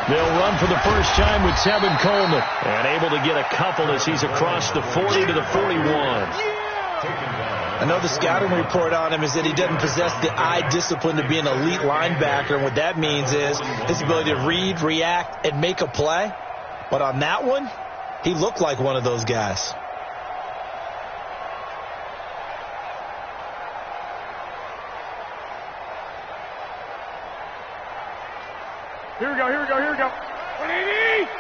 They'll run for the first time with Tevin Coleman. And able to get a couple as he's across the 40 to the 41. I know the scouting report on him is that he doesn't possess the eye discipline to be an elite linebacker. And what that means is his ability to read, react, and make a play. But on that one, he looked like one of those guys. Here we go, here we go, here we go. 180! 12.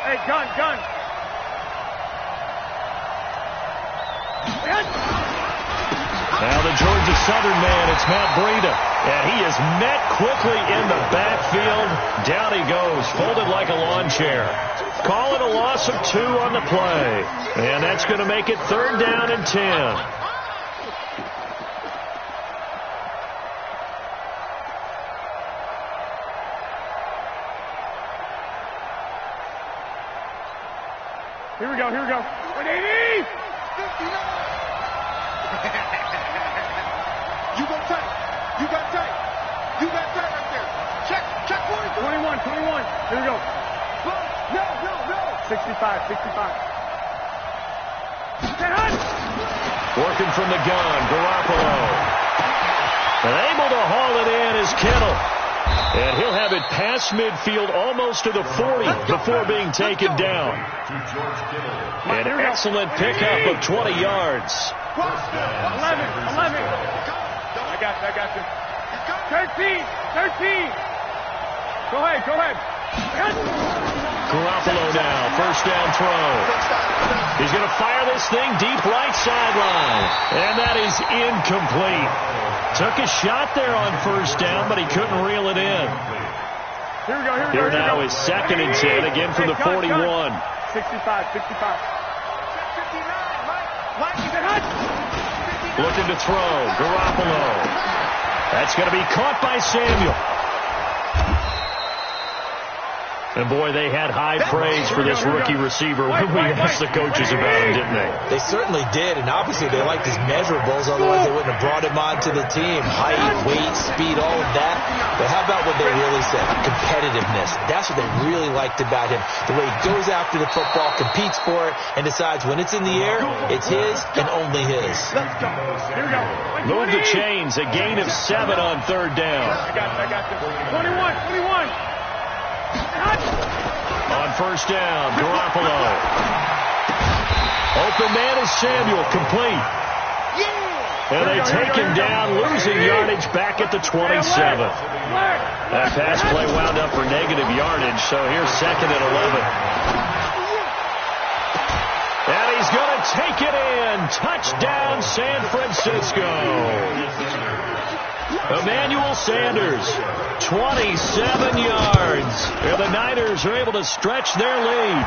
Hey, gun. Now the Georgia Southern man, it's Matt Breida. And he is met quickly in the backfield. Down he goes, folded like a lawn chair. Call it a loss of 2 on the play. And that's going to make it 3rd down and 10. Here we go. 180! 59! You got tight right there. Check point. 21. Here we go. No. 65. Working from the gun, Garoppolo. And able to haul it in is Kittle. And he'll have it past midfield almost to the 40 before being taken down. An excellent pickup of 20 yards. 11. I got you. 13. Go ahead. Garoppolo now, first down throw. He's going to fire this thing deep right sideline. And that is incomplete. Took a shot there on first down, but he couldn't reel it in. Here we go. Here now is 2nd and 10, again from the 41. 65. Looking to throw, Garoppolo. That's going to be caught by Samuel. And, boy, they had high praise for this rookie receiver when we asked the coaches about him, didn't they? They certainly did, and obviously they liked his measurables, otherwise they wouldn't have brought him onto the team. Height, weight, speed, all of that. But how about what they really said? Competitiveness. That's what they really liked about him. The way he goes after the football, competes for it, and decides when it's in the air, it's his and only his. Let's go. Here we go. Move the chains. A gain of 7 on 3rd down. I got you. 21. On first down, Garoppolo. Open man is Samuel, complete. And they take him down, losing yardage back at the 27. That pass play wound up for negative yardage, so here's 2nd and 11. And he's going to take it in. Touchdown, San Francisco. Emmanuel Sanders, 27 yards. And the Niners are able to stretch their lead.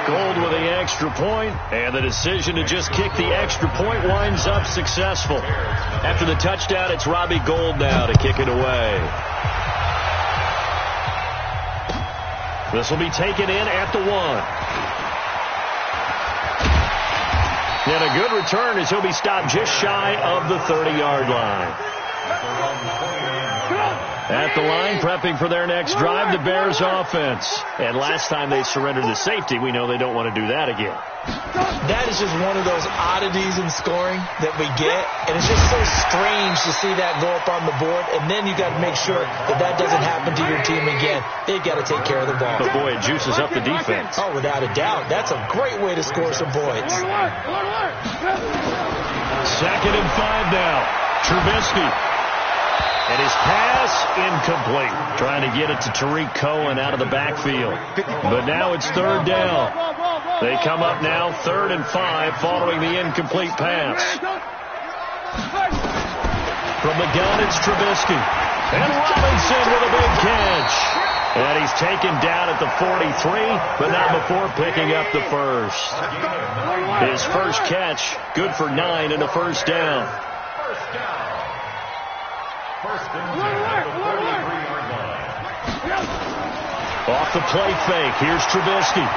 Gold with the extra point, and the decision to just kick the extra point winds up successful. After the touchdown, it's Robbie Gould now to kick it away. This will be taken in at the 1. And a good return as he'll be stopped just shy of the 30-yard line. At the line, prepping for their next drive, the Bears offense. And last time they surrendered the safety, we know they don't want to do that again. That is just one of those oddities in scoring that we get. And it's just so strange to see that go up on the board. And then you got to make sure that doesn't happen to your team again. They've got to take care of the ball. But, boy, it juices up the defense. Oh, without a doubt. That's a great way to score some points. 2nd and 5 now. Trubisky. And his pass incomplete. Trying to get it to Tariq Cohen out of the backfield. But now it's 3rd down. They come up now 3rd and 5 following the incomplete pass. From the gun, it's Trubisky. And Robinson with a big catch. And he's taken down at the 43, but not before picking up the first. His first catch, good for 9 and a first down. Off the play fake, here's Trubisky.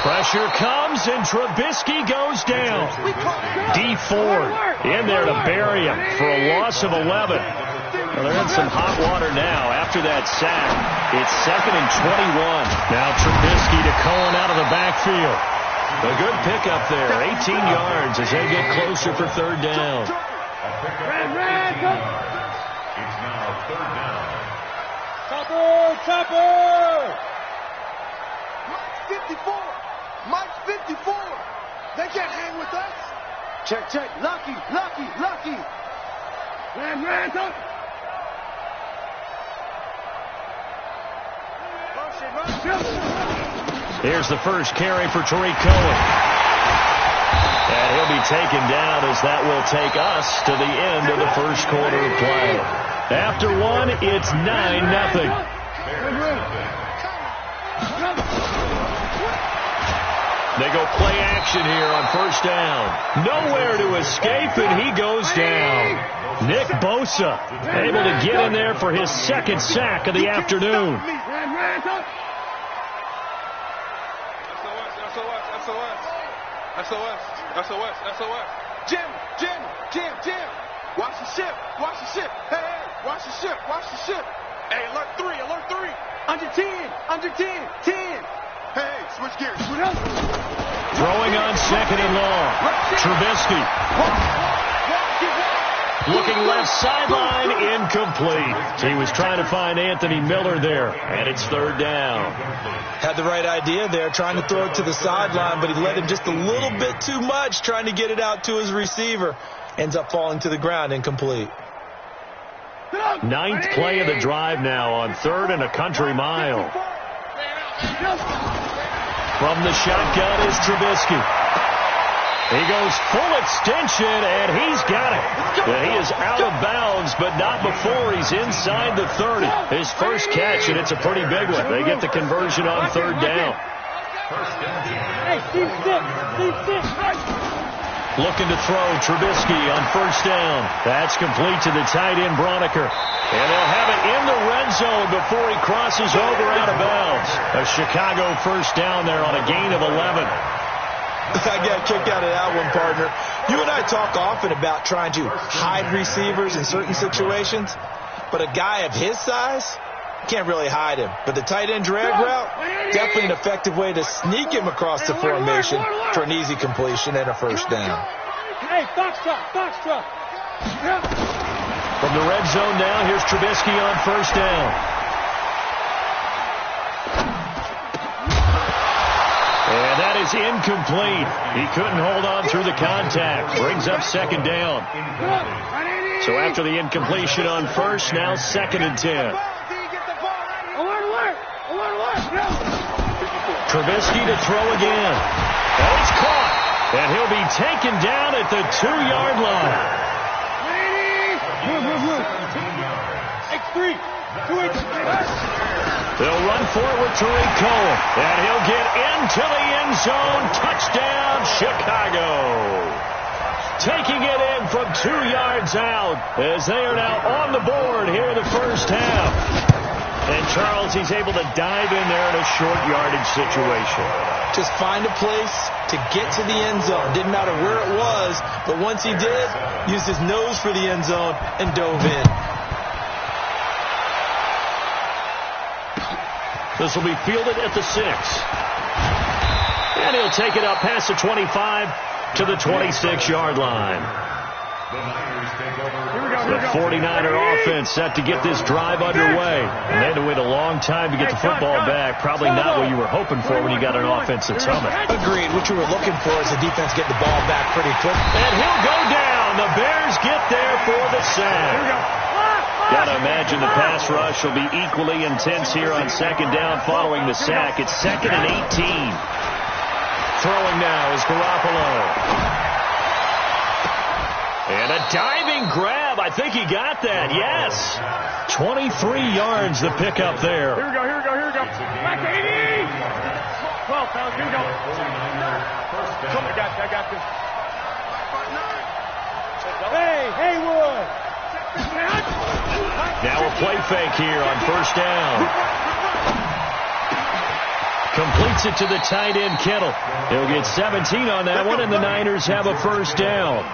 Pressure comes, and Trubisky goes down. D Ford in there to bury him for a loss of 11. Well, they're in some hot water now after that sack. It's 2nd and 21. Now Trubisky to Cohen out of the backfield. A good pickup there, 18 yards as they get closer for 3rd down. It's now 3rd down. Chopper! Mike's 54! Mike's 54! They can't hang with us! Check. Lucky! Ran, up! Here's the first carry for Tariq Cohen. And he'll be taken down as that will take us to the end of the first quarter of play. After one, it's 9-0. They go play action here on 1st down. Nowhere to escape, and he goes down. Nick Bosa able to get in there for his 2nd sack of the afternoon. SOS. Jim. Watch the ship. Hey, watch the ship. Hey, alert 3. Under 10. Hey, switch gears. Throwing on 2nd and long. Trubisky. Looking left sideline, incomplete. He was trying to find Anthony Miller there, and it's 3rd down. Had the right idea there, trying to throw it to the sideline, but he led him just a little bit too much, trying to get it out to his receiver. Ends up falling to the ground, incomplete. 9th play of the drive now on 3rd and a country mile. From the shotgun is Trubisky. He goes full extension, and he's got it. He is out of bounds, but not before he's inside the 30. His first catch, and it's a pretty big one. They get the conversion on 3rd down. Hey, Steve, sit. Looking to throw Trubisky on 1st down. That's complete to the tight end, Broniker. And they'll have it in the red zone before he crosses over out of bounds. A Chicago 1st down there on a gain of 11. I got a kick out of that one, partner. You and I talk often about trying to hide receivers in certain situations, but a guy of his size can't really hide him. But the tight end drag route, definitely an effective way to sneak him across the formation for an easy completion and a 1st down. Hey, box truck. From the red zone now, here's Trubisky on 1st down. And that is incomplete. He couldn't hold on through the contact. Brings up 2nd down. So after the incompletion on 1st, now 2nd and 10. Trubisky to throw again. And it's caught. And he'll be taken down at the 2-yard line. X3. 2X. They'll run forward with Tariq Cohen. And he'll get into the end zone. Touchdown, Chicago. Taking it in from 2 yards out as they are now on the board here in the 1st half. And Charles, he's able to dive in there in a short yardage situation. Just find a place to get to the end zone. Didn't matter where it was, but once he did, used his nose for the end zone and dove in. This will be fielded at the 6. And he'll take it up past the 25 to the 26-yard line. The 49er offense set to get this drive underway. And they had to wait a long time to get the football back. Probably not what you were hoping for when you got an offense that's humming. Agreed. What you were looking for is the defense get the ball back pretty quick. And he'll go down. The Bears get there for the sack. Got to imagine the pass rush will be equally intense here on 2nd down following the sack. It's 2nd and 18. Throwing now is Garoppolo. And a diving grab. I think he got that. Yes. 23 yards the pickup there. Here we go. Back to 80. 12, fellas. Here we go. I got this. Hey, Haywood. Now a play fake here on 1st down. Completes it to the tight end, Kittle. He'll get 17 on that one, and the Niners have a first down.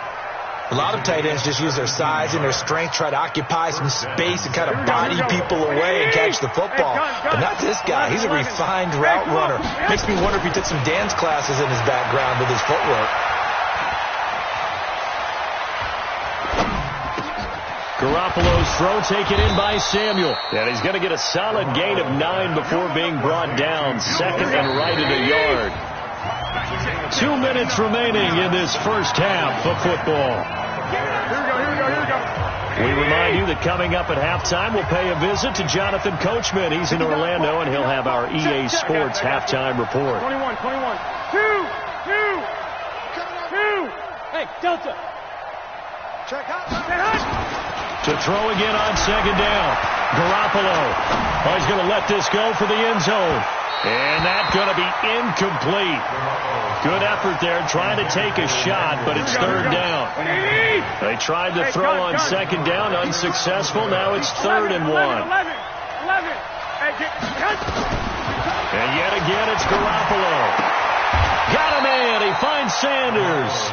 A lot of tight ends just use their size and their strength, try to occupy some space and kind of body people away and catch the football. But not this guy. He's a refined route runner. Makes me wonder if he took some dance classes in his background with his footwork. Garoppolo's throw taken in by Samuel. And he's going to get a solid gain of 9 before being brought down. Second and right at a yard. 2 minutes remaining in this first half of football. We remind you that coming up at halftime, we'll pay a visit to Jonathan Coachman. He's in Orlando, and he'll have our EA Sports halftime report. 21. 2. Hey, Delta. Check out. To throw again on second down. Garoppolo. Oh, he's going to let this go for the end zone. And that's going to be incomplete. Good effort there, trying to take a shot, but it's third down. They tried to throw on second down, unsuccessful. Now it's 3rd and 1. 11. And yet again, it's Garoppolo. Got him in. He finds Sanders.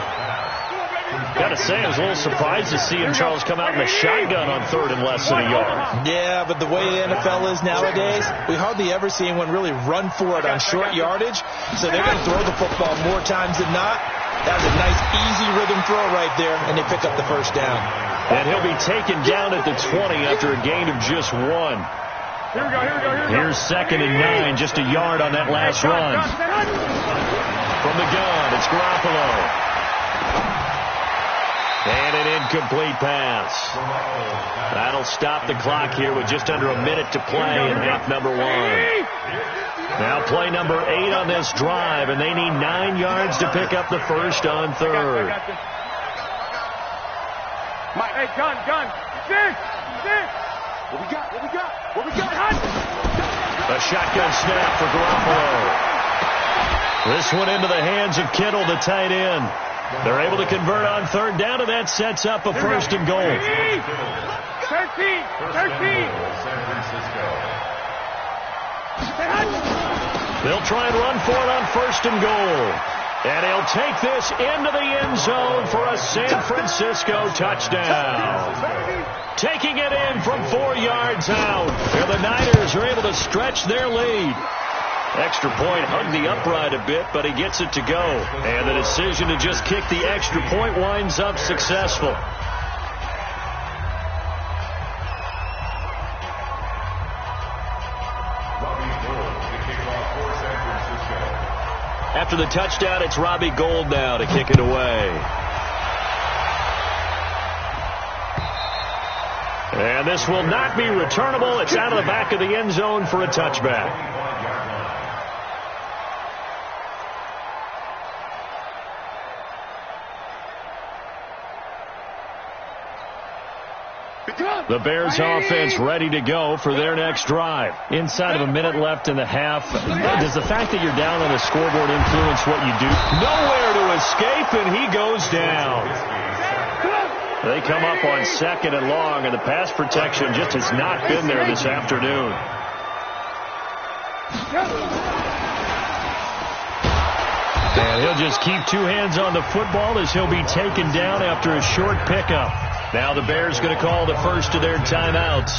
Got to say, I was a little surprised to see him, Charles, come out in the shotgun on 3rd and less than a yard. Yeah, but the way the NFL is nowadays, we hardly ever see anyone really run for it on short yardage. So they're going to throw the football more times than not. That was a nice, easy rhythm throw right there, and they pick up the first down. And he'll be taken down at the 20 after a gain of just 1. Here we go. Here's 2nd and 9, just a yard on that last run. From the gun, it's Garoppolo. And an incomplete pass. That'll stop the clock here with just under a minute to play in half number 1. Now play number 8 on this drive, and they need 9 yards to pick up the first on 3rd. Hey, gun. Six. What we got? A shotgun snap for Garoppolo. This one into the hands of Kittle, the tight end. They're able to convert on 3rd down, and that sets up a 1st and goal. 13. They'll try and run for it on 1st and goal. And he'll take this into the end zone for a San Francisco touchdown. Taking it in from 4 yards out. And the Niners are able to stretch their lead. Extra point hugged the upright a bit, but he gets it to go. And the decision to just kick the extra point winds up successful. After the touchdown, it's Robbie Gould now to kick it away. And this will not be returnable. It's out of the back of the end zone for a touchback. The Bears offense ready to go for their next drive. Inside of a minute left in the half, does the fact that you're down on the scoreboard influence what you do? Nowhere to escape, and he goes down. They come up on 2nd and long, and the pass protection just has not been there this afternoon. And he'll just keep 2 hands on the football as he'll be taken down after a short pickup. Now the Bears going to call the first of their timeouts,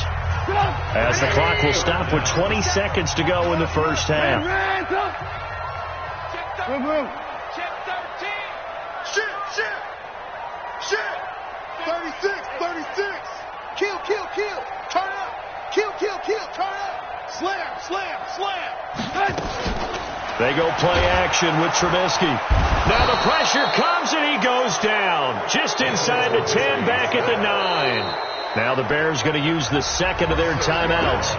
as the clock will stop with 20 seconds to go in the first half. Check 13. Shit. 36. Kill. Turn up. Kill. Turn up. Slam. They go play action with Trubisky. Now the pressure comes, and he goes down. Just inside the 10, back at the 9. Now the Bears going to use the second of their timeouts,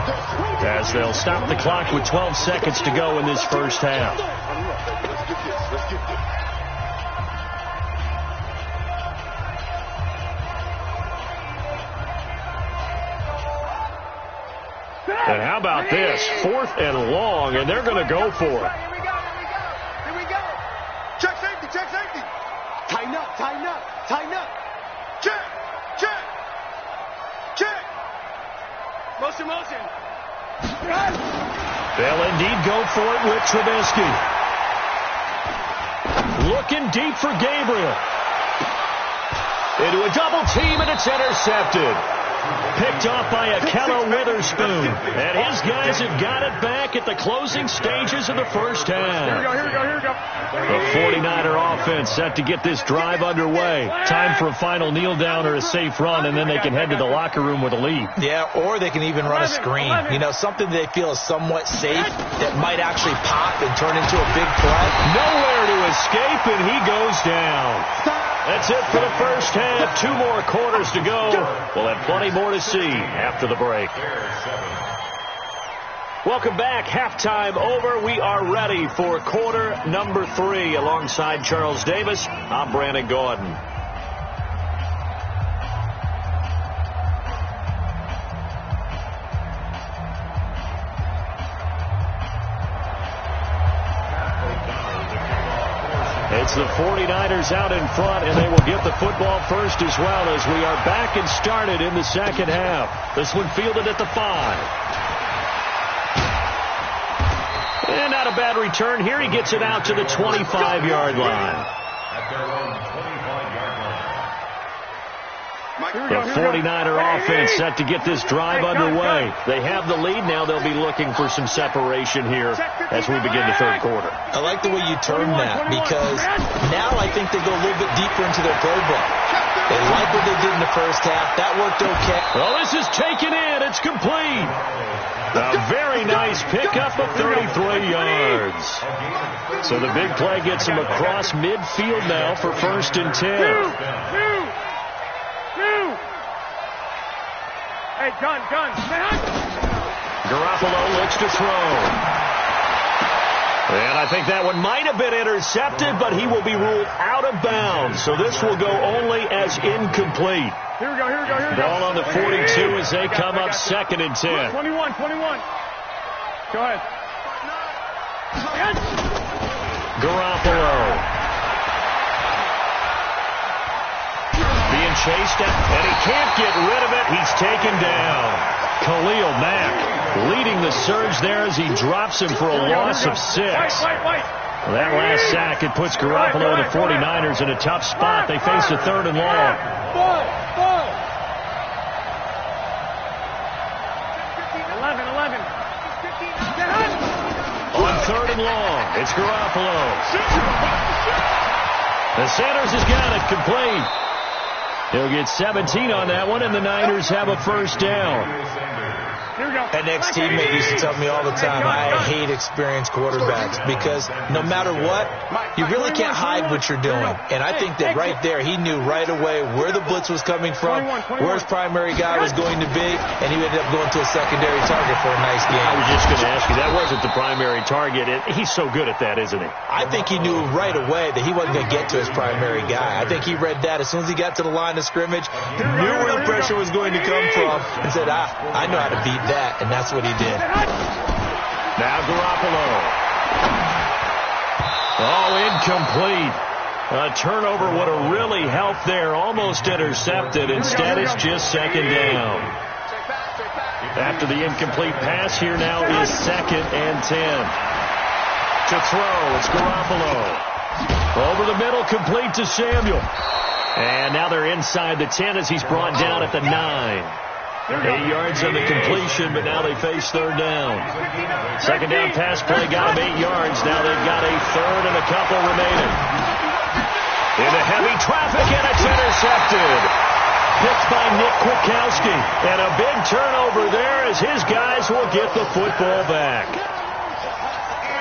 as they'll stop the clock with 12 seconds to go in this first half. And how about this? 4th and long, and they're going to go for it. Here we go. Check safety. Tighten up. Check. They'll indeed go for it with Trubisky. Looking deep for Gabriel. Into a double team, and it's intercepted. Picked off by Akello Witherspoon. And his guys have got it back at the closing stages of the first half. Here we go. The 49er offense set to get this drive underway. Time for a final kneel down or a safe run, and then they can head to the locker room with a lead. Yeah, or they can even run a screen. You know, something they feel is somewhat safe that might actually pop and turn into a big play. Nowhere to escape, and he goes down. That's it for the first half. 2 more quarters to go. We'll have plenty more to see after the break. Welcome back. Halftime over. We are ready for quarter number 3. Alongside Charles Davis, I'm Brandon Gordon. It's the 49ers out in front, and they will get the football first as well as we are back and started in the second half. This one fielded at the 5. And not a bad return here. He gets it out to the 25-yard line. The 49er offense set to get this drive underway. They have the lead. Now they'll be looking for some separation here as we begin the third quarter. I like the way you term that, because now I think they go a little bit deeper into their playbook. They like what they did in the first half. That worked okay. Well, this is taken in. It's complete. A very nice pickup of 33 yards. So the big play gets him across midfield now for 1st and 10. Hey, gun. Garoppolo looks to throw. And I think that one might have been intercepted, but he will be ruled out of bounds. So this will go only as incomplete. Here we go. Ball on the 42 as they come up 2nd and 10. 21. Go ahead. Garoppolo. Being chased at, and he can't get rid of it. He's taken down. Khalil Mack leading the surge there as he drops him for a loss of 6. That last sack, it puts Garoppolo and the 49ers in a tough spot. They face a 3rd and long. On 3rd and long, it's Garoppolo. The Sanders has got it complete. He'll get 17 on that one, and the Niners have a first down. An ex-teammate used to tell me all the time, I hate experienced quarterbacks, because no matter what, you really can't hide what you're doing. And I think that right there, he knew right away where the blitz was coming from, where his primary guy was going to be, and he ended up going to a secondary target for a nice game. I was just going to ask you, that wasn't the primary target. He's so good at that, isn't he? I think he knew right away that he wasn't going to get to his primary guy. I think he read that as soon as he got to the line of scrimmage, he knew where the pressure was going to come from, and said, I know how to beat that, and that's what he did. Now Garoppolo. Oh, incomplete. A turnover would have really helped there. Almost intercepted. Instead, it's just 2nd down. After the incomplete pass, here now is 2nd and 10. To throw, it's Garoppolo. Over the middle, complete to Samuel. And now they're inside the 10 as he's brought down at the 9. 8 yards on the completion, but now they face 3rd down. 2nd down pass play got them 8 yards. Now they've got a 3rd and a couple remaining. Into heavy traffic, and it's intercepted. Picked by Nick Kwiatkowski. And a big turnover there as his guys will get the football back.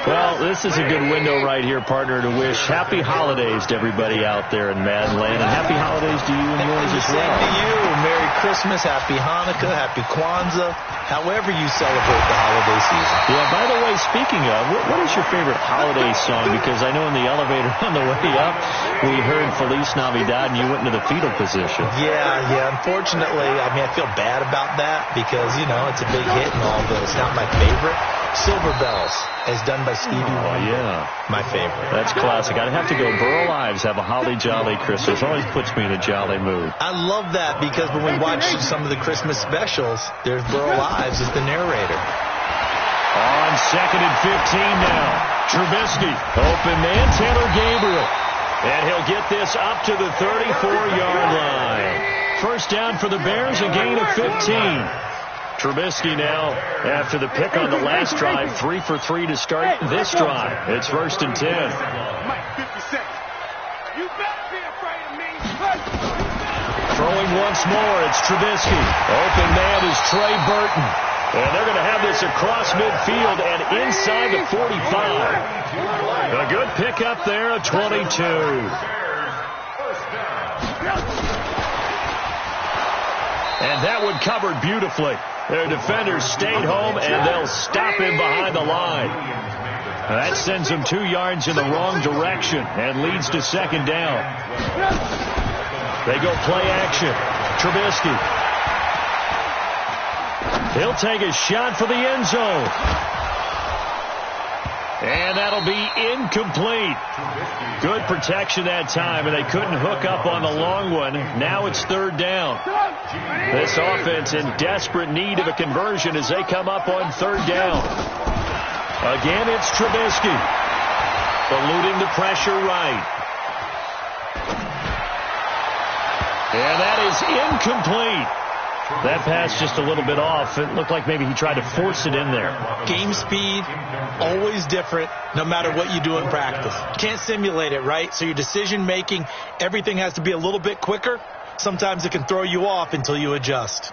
Well, this is a good window right here, partner, to wish happy holidays to everybody out there in Madland, and happy holidays to you and yours as well. Same to you. Merry Christmas, happy Hanukkah, happy Kwanzaa, however you celebrate the holiday season. Yeah, by the way, speaking of, what is your favorite holiday song? Because I know in the elevator on the way up, we heard Feliz Navidad, and you went into the fetal position. Yeah, unfortunately, I mean, I feel bad about that because, you know, it's a big hit and all, but it's not my favorite. Silver Bells, as done by Stevie Wonder. Yeah. My favorite. That's classic. I'd have to go Burl Ives, have a holly jolly Christmas. Always puts me in a jolly mood. I love that because when we watch some of the Christmas specials, there's Burl Ives as the narrator. On 2nd and 15 now. Trubisky, open man, Taylor Gabriel. And he'll get this up to the 34-yard line. First down for the Bears, a gain of 15. Trubisky now, after the pick on the last drive, 3 for 3 to start this drive. It's 1st and 10. Throwing once more, it's Trubisky. Open man is Trey Burton. And they're going to have this across midfield and inside the 45. A good pickup there, a 22. And that one covered beautifully. Their defenders stayed home, and they'll stop him behind the line. That sends him 2 yards in the wrong direction and leads to 2nd down. They go play action. Trubisky. He'll take a shot for the end zone. And that'll be incomplete. Good protection that time, and they couldn't hook up on the long one. Now it's 3rd down. This offense in desperate need of a conversion as they come up on 3rd down. Again, it's Trubisky. Eluding the pressure right. And that is incomplete. That pass just a little bit off. It looked like maybe he tried to force it in there. Game speed, always different, no matter what you do in practice. You can't simulate it, right? So your decision-making, everything has to be a little bit quicker. Sometimes it can throw you off until you adjust.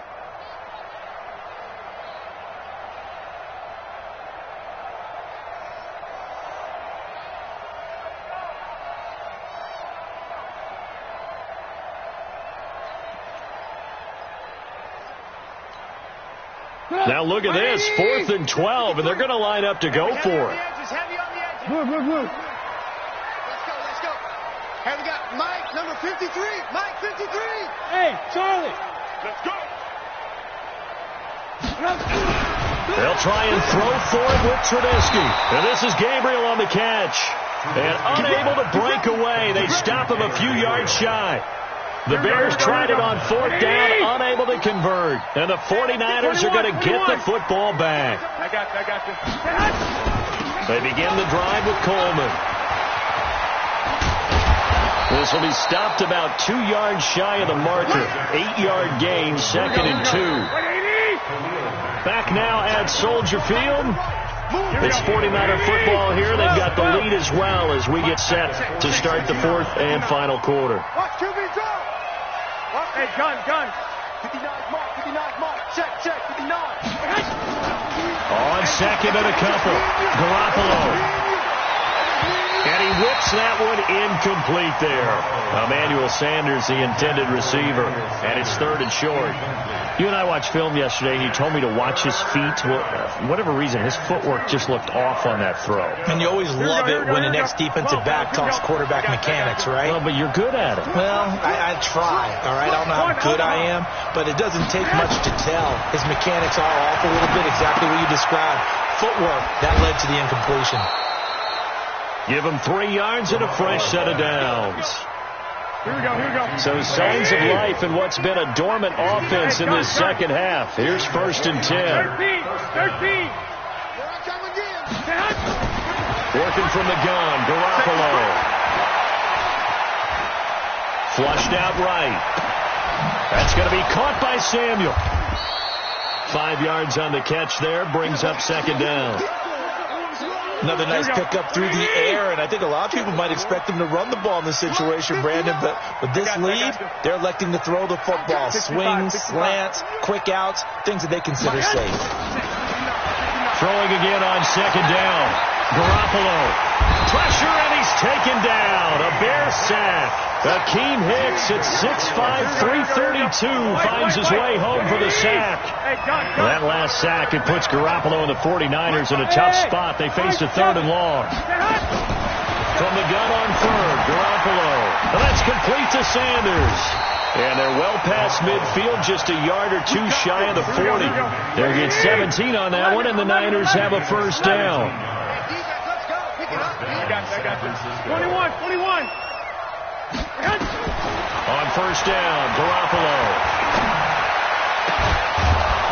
Now look at this, 4th and 12, and they're going to line up to go for it. Move. Let's go. Hey, we got Mike, number 53. Mike, 53. Hey, Charlie. Let's go. They'll try and throw for it with Trubisky. And this is Gabriel on the catch. And unable to break away. They stop him a few yards shy. The Bears tried it on 4th down, unable to convert. And the 49ers are going to get the football back. I got you. They begin the drive with Coleman. This will be stopped about 2 yards shy of the marker. 8-yard gain, 2nd and 2. Back now at Soldier Field. It's 49er football here. They've got the lead as well as we get set to start the 4th and final quarter. Watch QB drop. Hey, gun. 59 mark. Check, 59. On 2nd and a couple. Garoppolo. And he whips that one incomplete there. Emmanuel Sanders, the intended receiver. And it's 3rd and short. You and I watched film yesterday, and you told me to watch his feet. Well, for whatever reason, his footwork just looked off on that throw. And you always love it when an ex-defensive back talks quarterback mechanics, right? Well, but you're good at it. Well, I try, all right? I don't know how good I am, but it doesn't take much to tell. His mechanics are off a little bit, exactly what you described. Footwork, that led to the incompletion. Give him 3 yards and a fresh set of downs. Here we go. So signs of life in what's been a dormant offense in this second half. Here's 1st and 10. 13. Working from the gun, Garoppolo. Flushed out right. That's going to be caught by Samuel. 5 yards on the catch there, brings up 2nd down. Another nice pickup through the air, and I think a lot of people might expect them to run the ball in this situation, Brandon, but with this lead, they're electing to throw the football. Swings, slants, quick outs, things that they consider safe. Throwing again on 2nd down. Garoppolo. Pressure, and he's taken down. A Bear sack. Akeem Hicks at 6'5", 332 finds his way home for the sack. That last sack, it puts Garoppolo and the 49ers in a tough spot. They face a 3rd and long. From the gun on 3rd, Garoppolo. And that's complete to Sanders. And they're well past midfield, just a yard or 2 shy of the 40. They'll get 17 on that one, and the Niners have a 1st down. I got this. 21. On 1st down, Garoppolo.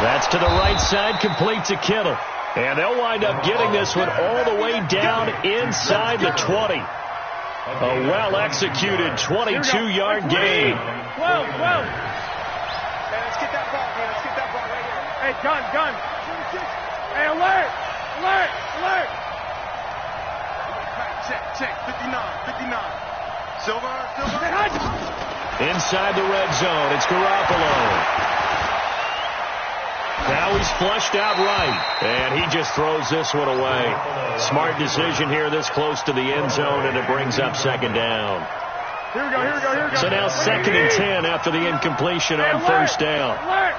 That's to the right side, complete to Kittle. And they'll wind up getting this one all the way down inside the 20. A well-executed 22-yard gain. 12. Hey, let's get that ball, man. Let's get that ball right here. Hey, gun. Hey, alert. Check. 59. Silver. Inside the red zone, it's Garoppolo. Now he's flushed out right, and he just throws this one away. Smart decision here this close to the end zone, and it brings up second down. Here we go. So now 2nd and 10 after the incompletion on first down. Alert.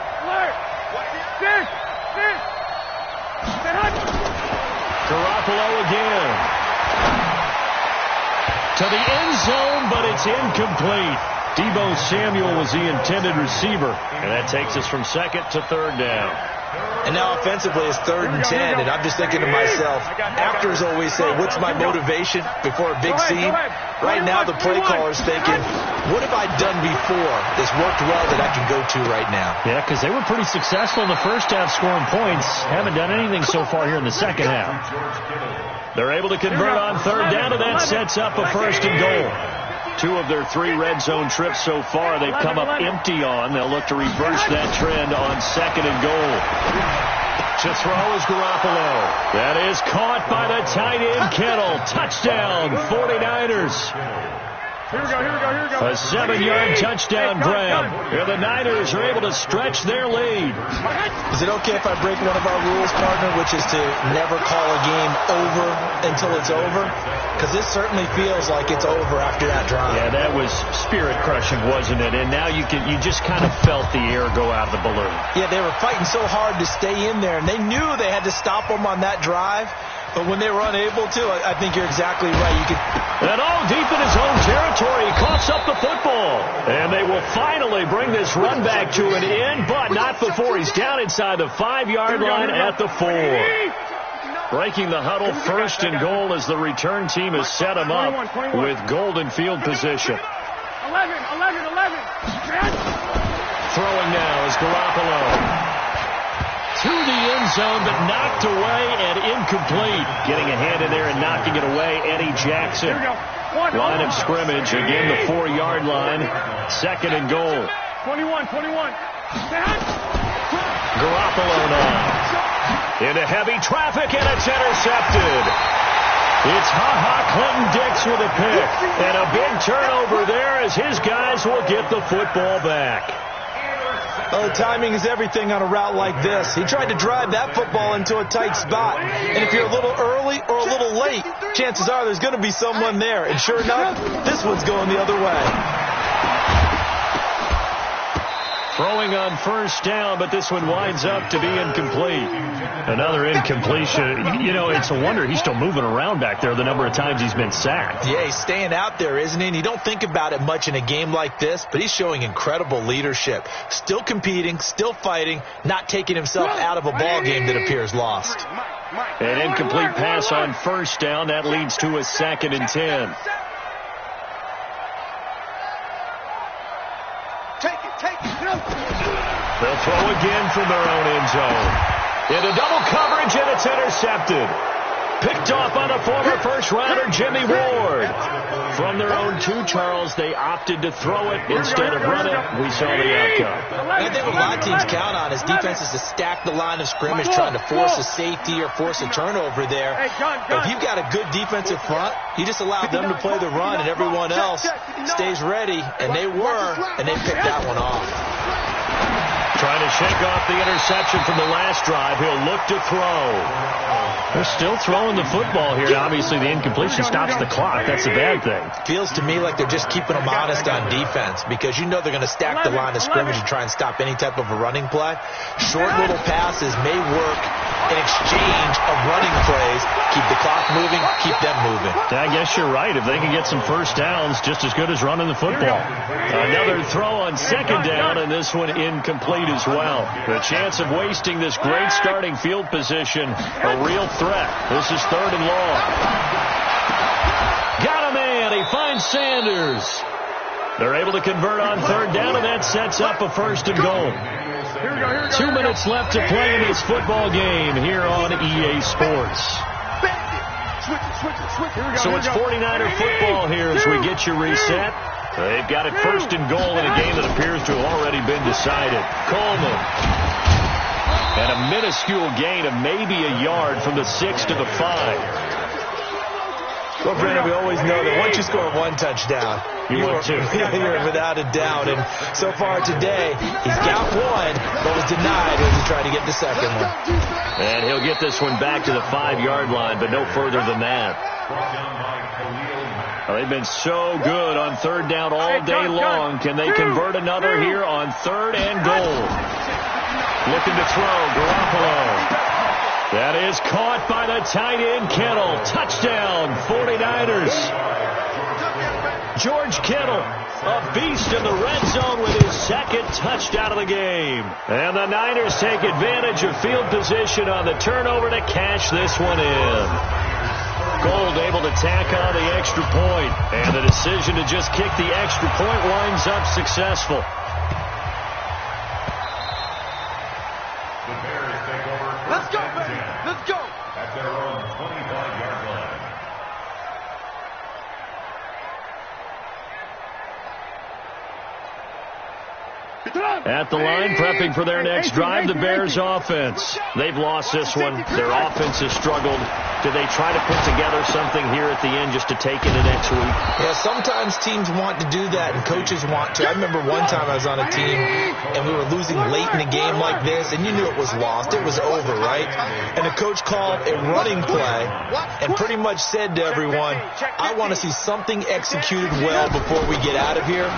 Garoppolo again. To the end zone, but it's incomplete. Deebo Samuel was the intended receiver, and that takes us from 2nd to 3rd down. And now offensively it's 3rd and 10, and I'm just thinking to myself, actors always say, what's my motivation before a big scene? Right now the play caller's thinking, what have I done before that's worked well that I can go to right now? Yeah, because they were pretty successful in the first half scoring points. Haven't done anything so far here in the second half. They're able to convert on 3rd down, and that sets up a 1st and goal. 2 of their 3 red zone trips so far they've come up empty on. They'll look to reverse that trend on 2nd and goal. To throw is Garoppolo. That is caught by the tight end Kittle. Touchdown, 49ers. Here we go. A 7-yard touchdown grab. Here the Niners are able to stretch their lead. Is it okay if I break one of our rules, partner, which is to never call a game over until it's over? Because this certainly feels like it's over after that drive. Yeah, that was spirit-crushing, wasn't it? And now you just kind of felt the air go out of the balloon. Yeah, they were fighting so hard to stay in there, and they knew they had to stop them on that drive. But when they were unable to, I think you're exactly right. And all deep in his own territory, he coughs up the football. And they will finally bring this run back to an end, but not before he's down inside the 5-yard line at the 4. Breaking the huddle, 1st and goal as the return team has set him up with golden field position. 11. Throwing now is Garoppolo. To the end zone, but knocked away and incomplete. Getting a hand in there and knocking it away, Eddie Jackson. Line of scrimmage, again the 4-yard line. 2nd and goal. 21. Garoppolo now. Into heavy traffic, and it's intercepted. It's Clinton Dix with a pick. And a big turnover there as his guys will get the football back. Oh, timing is everything on a route like this. He tried to drive that football into a tight spot. And if you're a little early or a little late, chances are there's going to be someone there. And sure enough, this one's going the other way. Throwing on first down, but this one winds up to be incomplete. Another incompletion. You know, it's a wonder he's still moving around back there the number of times he's been sacked. Yeah, he's staying out there, isn't he? And you don't think about it much in a game like this, but he's showing incredible leadership. Still competing, still fighting, not taking himself out of a ball game that appears lost. An incomplete pass on first down. That leads to a 2nd and 10. They'll throw again from their own end zone. Into double coverage, and it's intercepted. Picked off by the former first-rounder Jimmy Ward. From their own 2, Charles, they opted to throw it instead of run it. We saw the outcome. I think what a lot of teams count on is defenses to stack the line of scrimmage, trying to force a safety or force a turnover there. But if you've got a good defensive front, you just allow them to play the run, and everyone else stays ready, and they picked that one off. Trying to shake off the interception from the last drive. He'll look to throw. They're still throwing the football here. Obviously, the incompletion stops the clock. That's a bad thing. Feels to me like they're just keeping them honest on defense because you know they're going to stack the line of scrimmage and try and stop any type of a running play. Short little passes may work in exchange of running plays. Keep the clock moving, keep them moving. I guess you're right. If they can get some first downs, just as good as running the football. Another throw on second down, and this one incomplete as well. The chance of wasting this great starting field position, a real threat. This is 3rd and long. Got a man. He finds Sanders. They're able to convert on 3rd down, and that sets up a 1st and goal. 2 minutes left to play in this football game here on EA Sports. So it's 49er football here as we get you reset. They've got it first and goal in a game that appears to have already been decided. Coleman. And a minuscule gain of maybe a yard from the 6 to the 5. Well, Brandon, we always know that once you score one touchdown, you're without a doubt. And so far today, he's got one, but was denied as he tried to get the second one. And he'll get this one back to the 5-yard line, but no further than that. Well, they've been so good on third down all day long. Can they convert another here on third and goal? Looking to throw, Garoppolo. That is caught by the tight end, Kittle. Touchdown, 49ers. George Kittle, a beast in the red zone with his second touchdown of the game. And the Niners take advantage of field position on the turnover to cash this one in. Gold able to tack on the extra point. And the decision to just kick the extra point winds up successful. Let's go, baby. Let's go. At their own 25-yard line. At the line, prepping for their next drive, the Bears offense. They've lost this one. Their offense has struggled. Do they try to put together something here at the end just to take into next week? Yeah, sometimes teams want to do that and coaches want to. I remember one time I was on a team and we were losing late in a game like this, and you knew it was lost. It was over, right? And the coach called a running play and pretty much said to everyone, I want to see something executed well before we get out of here.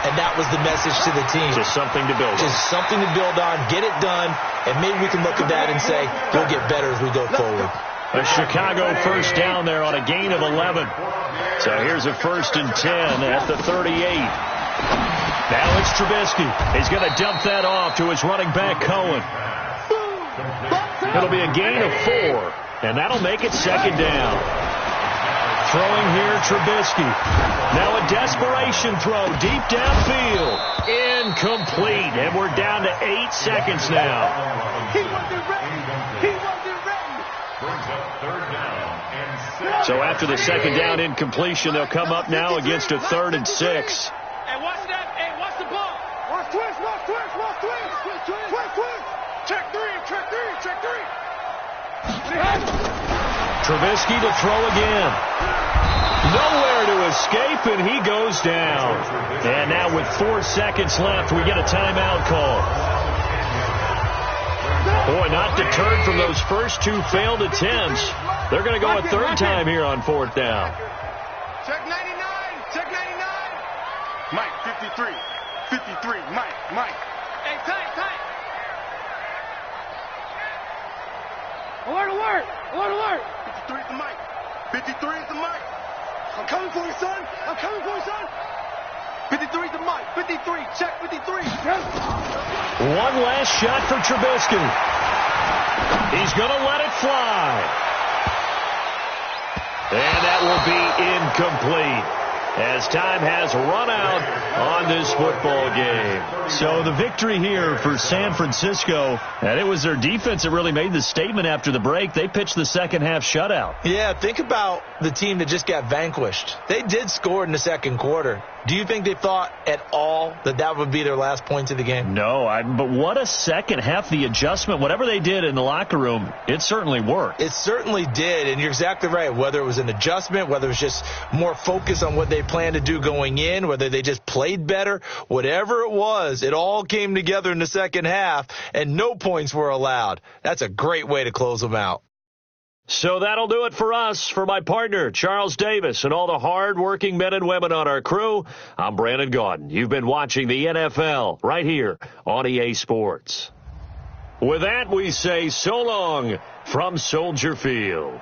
And that was the message to the team. Just something to build on. Just something to build on, get it done, and maybe we can look at that and say, we'll get better as we go forward. A Chicago first down there on a gain of 11. So here's a 1st and 10 at the 38. Now it's Trubisky. He's going to dump that off to his running back, Cohen. It'll be a gain of 4, and that'll make it second down. Throwing here, Trubisky. Now a desperation throw deep downfield. Incomplete. And we're down to 8 seconds now. He wasn't ready. He wasn't ready. Brings up third down and 6. So after the second down incompletion, they'll come up now against a 3rd and 6. Hey, watch that. Hey, watch the ball. Watch twist, watch twist, watch twist. Twist, twist. Check 3, check 3, check 3. Trubisky to throw again. Nowhere to escape, and he goes down. And now with 4 seconds left, we get a timeout call. Boy, not deterred from those first 2 failed attempts. They're going to go a 3rd time here on 4th down. Check 99, check 99. Mike, 53, 53, Mike. Hey, tight. Alert. 53 is the Mike. 53 is the Mike. I'm coming for you, son. 53 is the Mike. 53, check 53. One last shot for Trubisky. He's going to let it fly. And that will be incomplete, as time has run out on this football game. So the victory here for San Francisco, and it was their defense that really made the statement after the break. They pitched the second half shutout. Yeah, think about the team that just got vanquished. They did score in the second quarter. Do you think they thought at all that that would be their last points of the game? No, but what a second half. The adjustment, whatever they did in the locker room, it certainly worked. It certainly did, and you're exactly right. Whether it was an adjustment, whether it was just more focus on what they planned to do going in, whether they just played better, whatever it was, it all came together in the second half, and no points were allowed. That's a great way to close them out. So that'll do it for us. For my partner, Charles Davis, and all the hard-working men and women on our crew, I'm Brandon Gaudin. You've been watching the NFL right here on EA Sports. With that, we say so long from Soldier Field.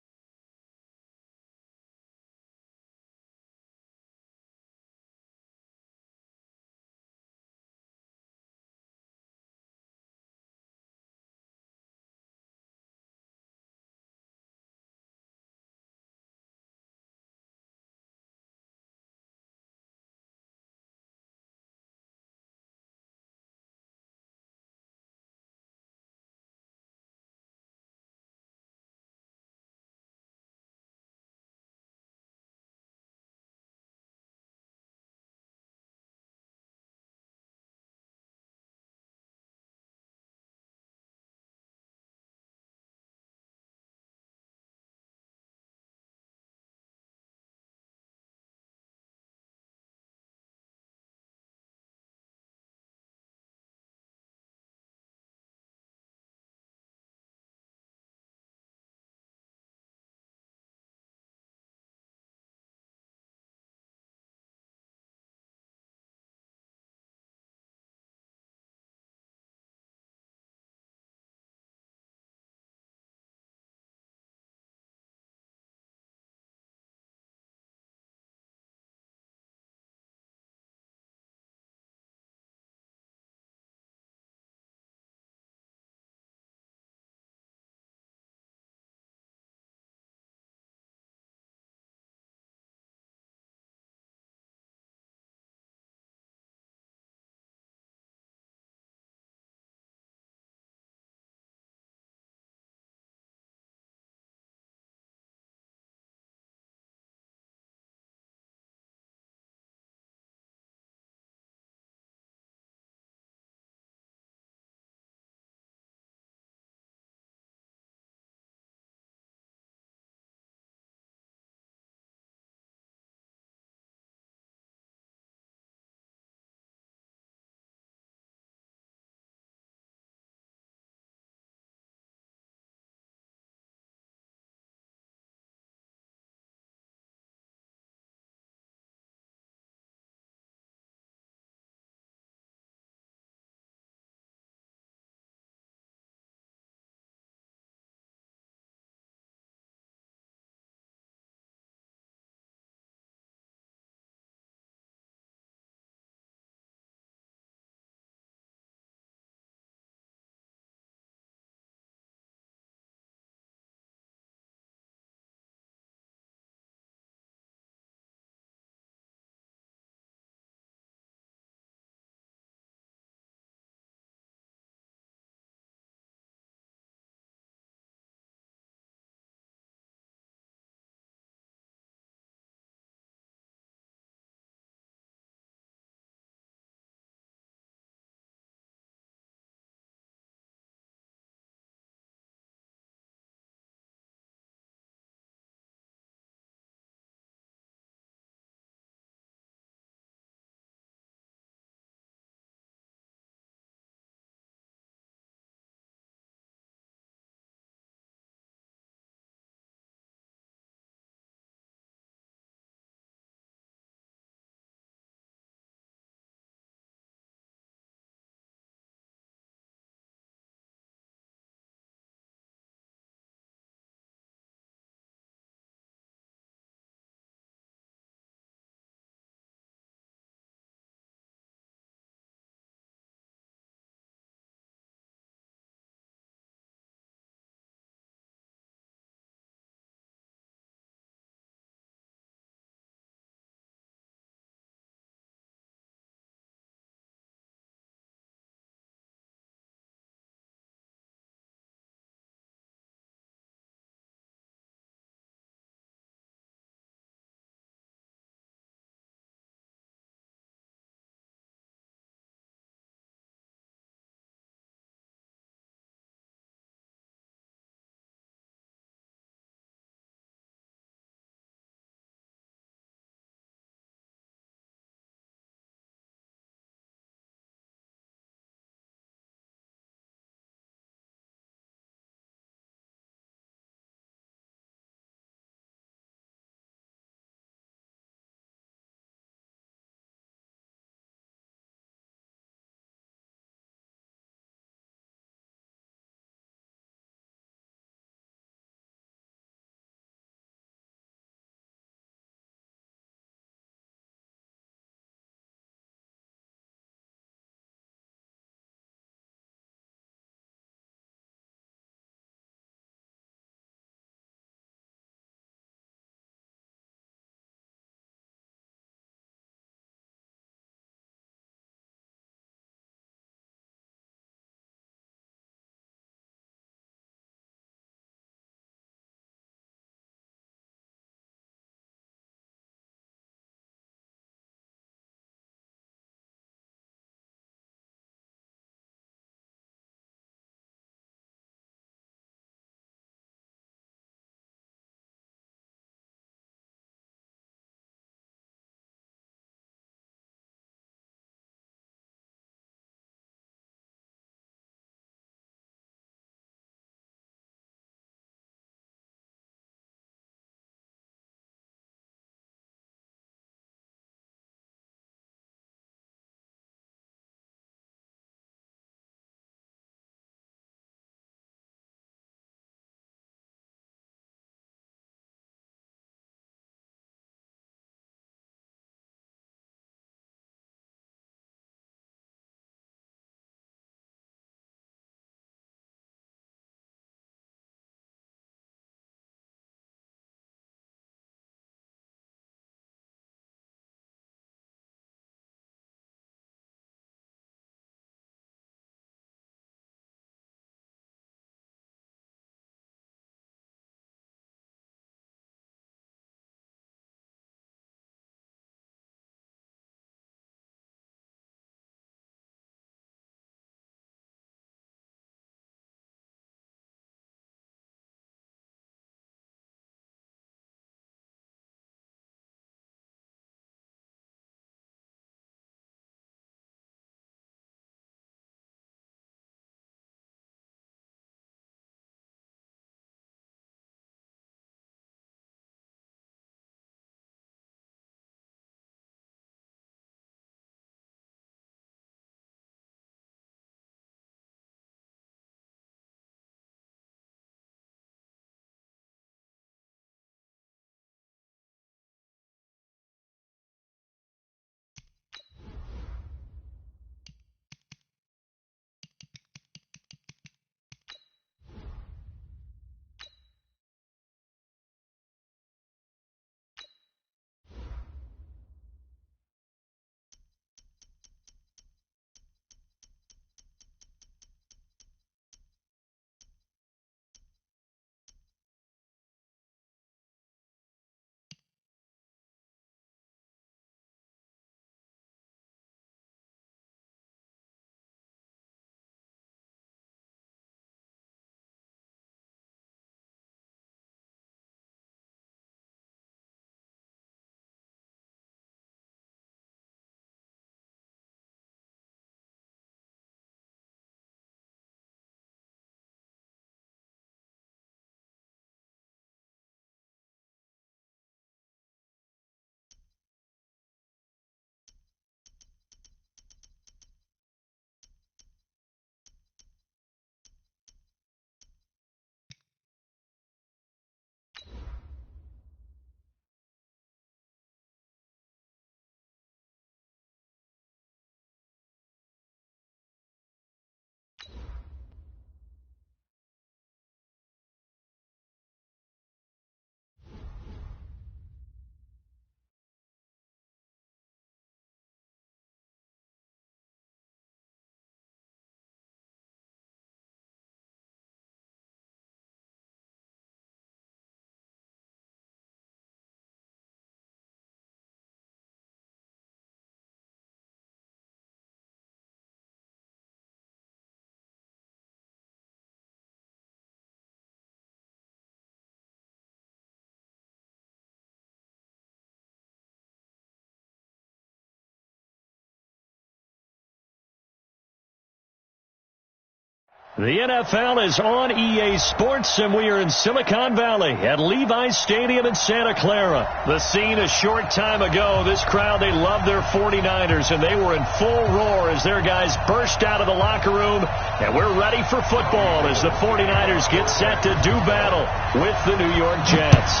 The NFL is on EA Sports, and we are in Silicon Valley at Levi's Stadium in Santa Clara. The scene a short time ago, this crowd, they love their 49ers, and they were in full roar as their guys burst out of the locker room, and we're ready for football as the 49ers get set to do battle with the New York Jets.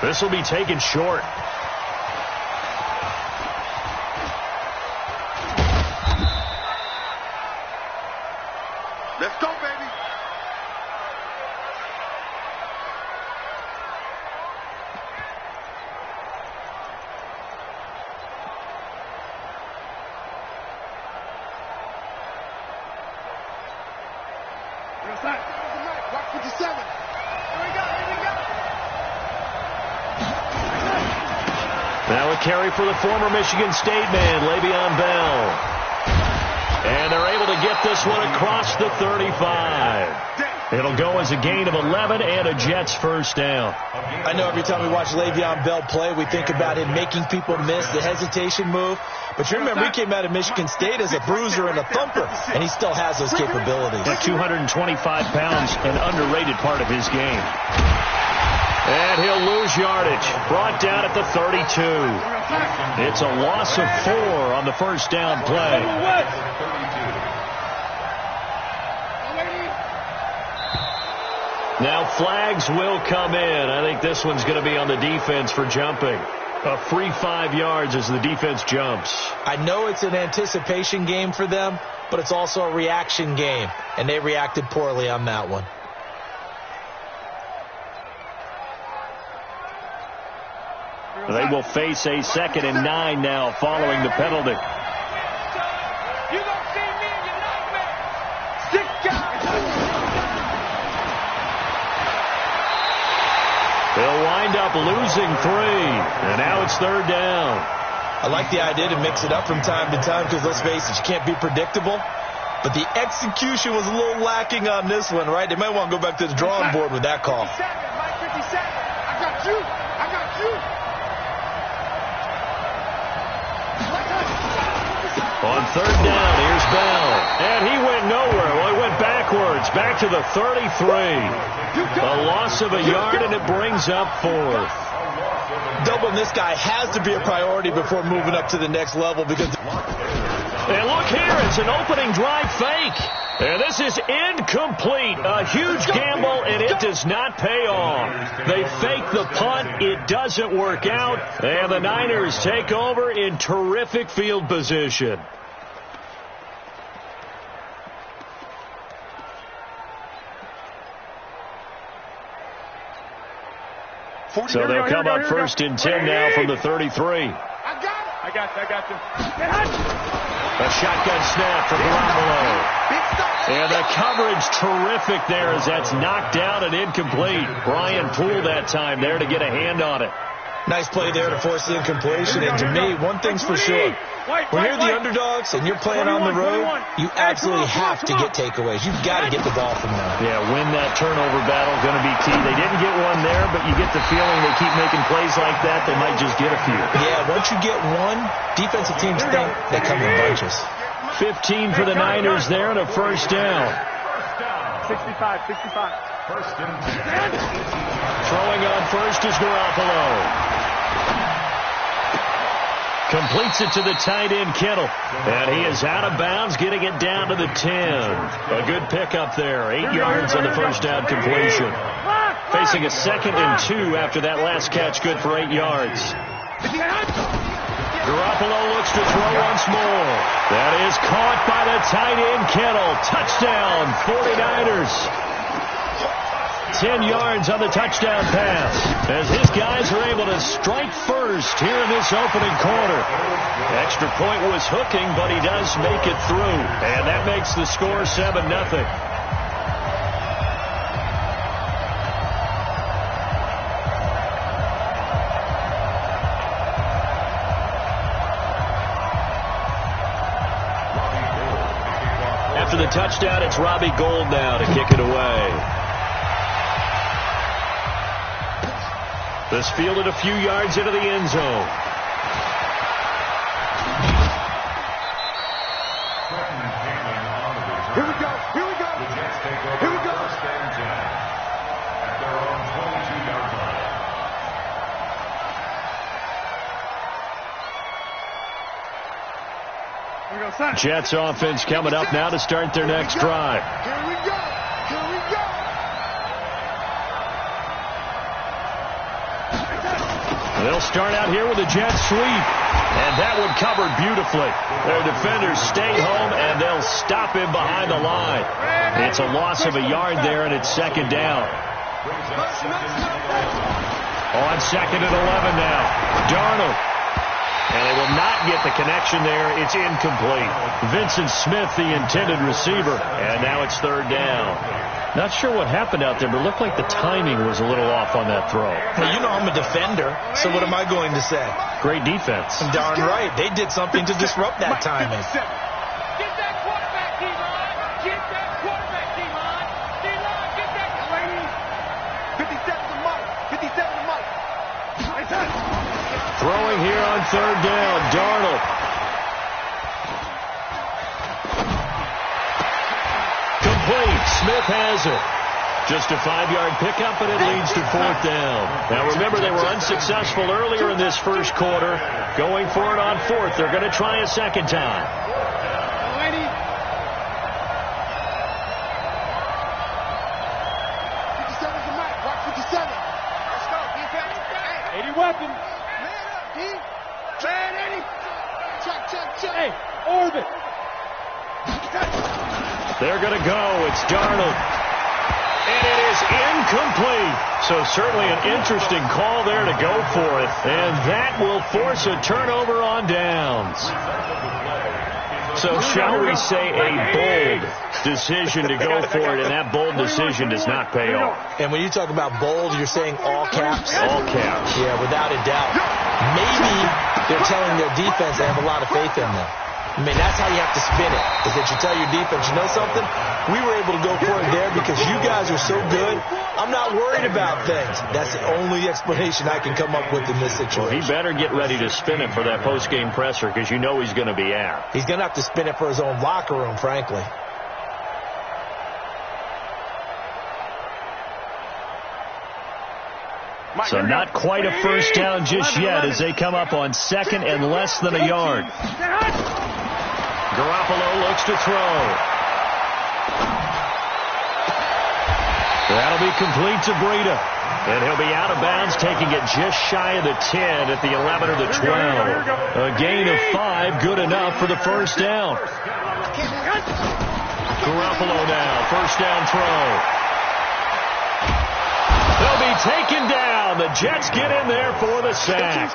This will be taken short. Let's go, baby. Watch 57. Here we go. Now a carry for the former Michigan State man, Le'Veon Bell. And they're able to get this one across the 35. It'll go as a gain of 11 and a Jets first down. I know every time we watch Le'Veon Bell play, we think about him making people miss the hesitation move. But you remember, he came out of Michigan State as a bruiser and a thumper, and he still has those capabilities. At 225 pounds, an underrated part of his game. And he'll lose yardage. Brought down at the 32. It's a loss of 4 on the first down play. Now flags will come in. I think this one's going to be on the defense for jumping. A free 5 yards as the defense jumps. I know it's an anticipation game for them, but it's also a reaction game, and they reacted poorly on that one. They will face a 2nd and 9 now following the penalty. You don't see me in your nightmare. 6 guys. They'll wind up losing 3, and now it's 3rd down. I like the idea to mix it up from time to time because, let's face it, you can't be predictable. But the execution was a little lacking on this one, right? They might want to go back to the drawing board with that call. 57, Mike 57. I got you. I got you. On 3rd down, here's Bell. And he went nowhere. Well, he went backwards, back to the 33. A loss of a yard, and it brings up 4th. Doubling this guy has to be a priority before moving up to the next level because... And look here, it's an opening drive fake. And this is incomplete. A huge gamble, and it does not pay off. They fake the punt. It doesn't work out. And the Niners take over in terrific field position. So they'll come up 1st and 10 now from the 33. I got you. A shotgun snap for Garoppolo. And the coverage terrific there as that's knocked down and incomplete. Brian Poole that time there to get a hand on it. Nice play there to force the incompletion. And to me, one thing's for sure. When you're the underdogs and you're playing on the road, you absolutely have to get takeaways. You've got to get the ball from them. Yeah, win that turnover battle, going to be key. They didn't get one there, but you get the feeling they keep making plays like that, they might just get a few. Yeah, once you get one, defensive teams think they come in bunches. 15 for the Niners there and a first down. 65. First and 10. Throwing on first is Garoppolo. Completes it to the tight end, Kittle. And he is out of bounds, getting it down to the 10. A good pickup there. 8 yards on the first down completion. Facing a 2nd and 2 after that last catch, good for 8 yards. Garoppolo looks to throw once more. That is caught by the tight end, Kittle. Touchdown, 49ers. 10 yards on the touchdown pass as his guys are able to strike first here in this opening quarter. Extra point was hooking, but he does make it through, and that makes the score 7-0. After the touchdown, it's Robbie Gould now to kick it away. This fielded a few yards into the end zone. Jets offense coming up now to start their next drive. Here we go. Here we go. They'll start out here with a jet sweep. And that one covered beautifully. Their defenders stay home, and they'll stop him behind the line. It's a loss of a yard there, and it's second down. On second and 11 now. Darnold. And they will not get the connection there. It's incomplete. Vincent Smith, the intended receiver. And now it's third down. Not sure what happened out there, but it looked like the timing was a little off on that throw. Well, you know I'm a defender, so what am I going to say? Great defense. Darn right. They did something to disrupt that timing. Get that quarterback team on. Get that quarterback team on. D-line, get that. 57 to Mike. 57 to Mike. Throwing here on third down. Darnold. Complete. Smith has it. Just a 5-yard pickup, and it leads to fourth down. Now, remember, they were unsuccessful earlier in this first quarter. Going for it on fourth. They're going to try a second time. 57 to Mike. Watch 57. Let's go, defense. 80 weapons. Man up, D. Man, 80. Check. Hey, orbit. They're going to go. It's Darnold. And it is incomplete. So certainly an interesting call there to go for it. And that will force a turnover on downs. So shall we say a bold decision to go for it, and that bold decision does not pay off. And when you talk about bold, you're saying all caps? All caps. Yeah, without a doubt. Maybe they're telling their defense they have a lot of faith in them. I mean, that's how you have to spin it, is that you tell your defense, you know something? We were able to go for it there because you guys are so good. I'm not worried about things. That's the only explanation I can come up with in this situation. Well, he better get ready to spin it for that post-game presser because you know he's going to be out. He's going to have to spin it for his own locker room, frankly. So not quite a first down just yet as they come up on second and less than a yard. Garoppolo looks to throw. That'll be complete to Breida. And he'll be out of bounds, taking it just shy of the 10 at the 11 or the 12. A gain of 5, good enough for the first down. Garoppolo now, first down throw. They'll be taken down. The Jets get in there for the sack.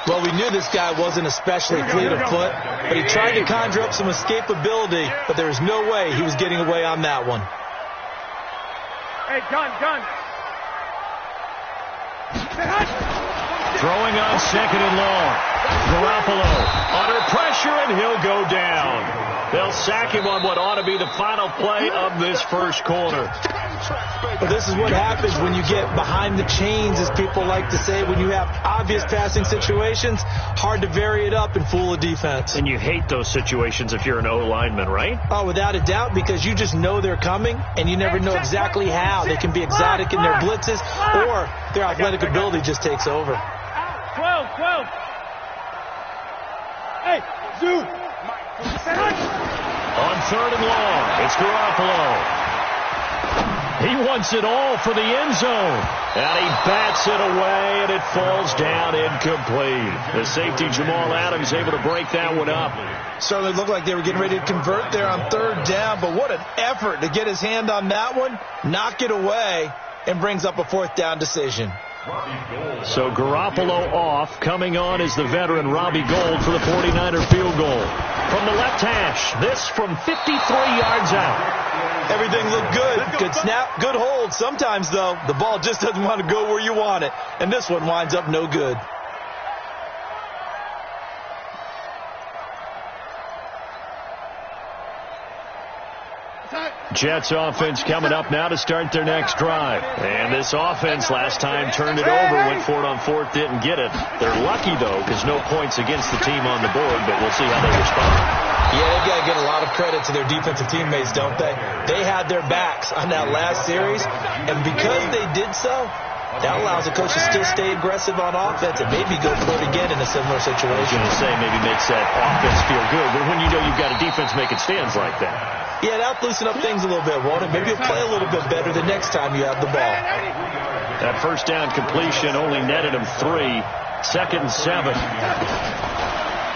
Well, we knew this guy wasn't especially fleet of foot, but he tried to conjure up some escapability, but there was no way he was getting away on that one. Hey, gun. Throwing on second and long. Garoppolo under pressure, and he'll go down. They'll sack him on what ought to be the final play of this first quarter. Well, this is what happens when you get behind the chains, as people like to say. When you have obvious passing situations, hard to vary it up and fool a defense. And you hate those situations if you're an O-lineman, right? Oh, without a doubt, because you just know they're coming, and you never know exactly how. They can be exotic in their blitzes, or their athletic ability just takes over. 12. Hey, Zoo. On third and long, it's Garoppolo. He wants it all for the end zone. And he bats it away, and it falls down incomplete. The safety, Jamal Adams, able to break that one up. Certainly looked like they were getting ready to convert there on third down, but what an effort to get his hand on that one, knock it away, and brings up a fourth down decision. So Garoppolo off. Coming on is the veteran Robbie Gould for the 49er field goal. From the left hash, this from 53 yards out. Everything looked good. Good snap, good hold. Sometimes, though, the ball just doesn't want to go where you want it. And this one winds up no good. Jets offense coming up now to start their next drive. And this offense last time turned it over, went for it on fourth, didn't get it. They're lucky, though, because no points against the team on the board, but we'll see how they respond. Yeah, they've got to give a lot of credit to their defensive teammates, don't they? They had their backs on that last series, and because they did so, That allows the coach to still stay aggressive on offense and maybe go for it again in a similar situation. I was going to say maybe makes that offense feel good, but when you know you've got a defense making stands like that. Yeah, that'll loosen up things a little bit, won't it? Maybe you'll play a little bit better the next time you have the ball. That first down completion only netted him 3. 2nd and 7.